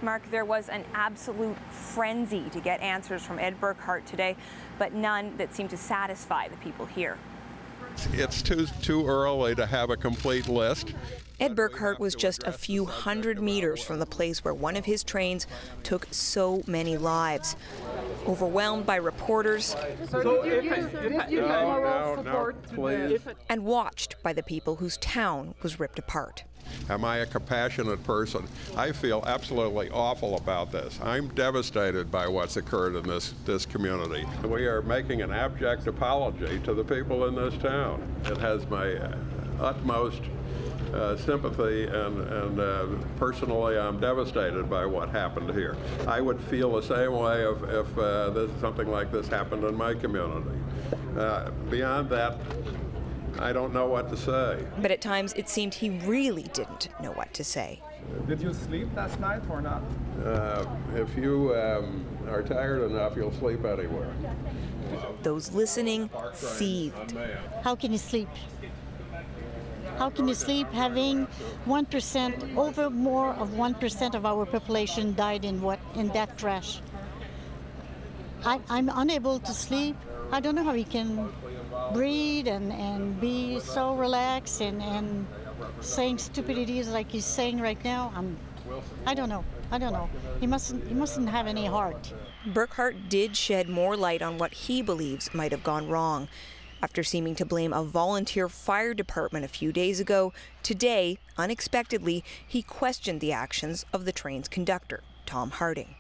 Mark, there was an absolute frenzy to get answers from Ed Burkhart today, but none that seemed to satisfy the people here. It's too early to have a complete list. Ed Burkhart was just a few hundred meters from the place where one of his trains took so many lives. Overwhelmed by reporters and watched by the people whose town was ripped apart. Am I a compassionate person? I feel absolutely awful about this. I'm devastated by what's occurred in this community. We are making an abject apology to the people in this town. It has my utmost sympathy, and personally I'm devastated by what happened here. I would feel the same way if something like this happened in my community. Beyond that, I don't know what to say. But at times it seemed he really didn't know what to say. Did you sleep last night or not? If you are tired enough, you'll sleep anywhere. Those listening seethed. How can you sleep? How can you sleep having 1%, over more of 1% of our population died in that crash? I'm unable to sleep. I don't know how he can breathe and be so relaxed and saying stupidities like he's saying right now. I don't know. He mustn't have any heart. Burkhart did shed more light on what he believes might have gone wrong. After seeming to blame a volunteer fire department a few days ago, today, unexpectedly, he questioned the actions of the train's conductor, Tom Harding.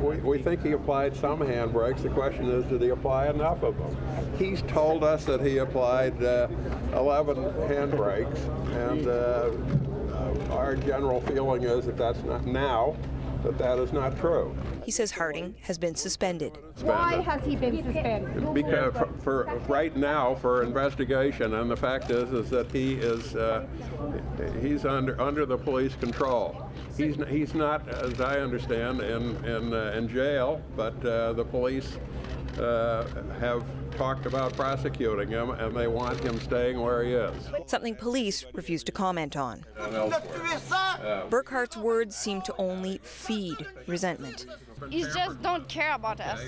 We think he applied some handbrakes. The question is, did he apply enough of them? He's told us that he applied 11 handbrakes, and our general feeling is that that's not now, that is not true. He says Harding has been suspended. Why has he been suspended? Because for right now, for investigation, and the fact is that he's under the police control. He's not, as I understand, in jail, but the police have talked about prosecuting him, and they want him staying where he is. Something police refuse to comment on. Burkhart's words seem to only feed resentment. He just don't care about us.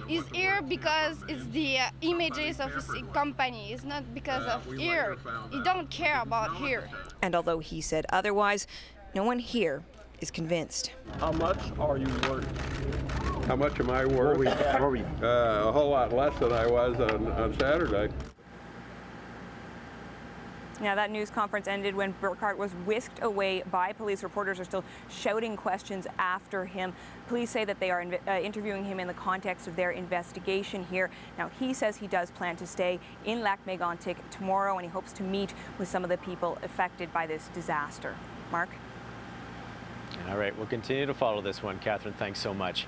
He's here because it's the images of his company. It's not because of here. He don't care about here. And although he said otherwise, no one here is convinced. How much are you worth? How much am I worth? A whole lot less than I was on Saturday. Now, that news conference ended when Burkhart was whisked away by police. Reporters are still shouting questions after him. Police say that they are interviewing him in the context of their investigation here. Now, he says he does plan to stay in Lac-Mégantic tomorrow, and he hopes to meet with some of the people affected by this disaster. Mark? All right, we'll continue to follow this one. Catherine, thanks so much.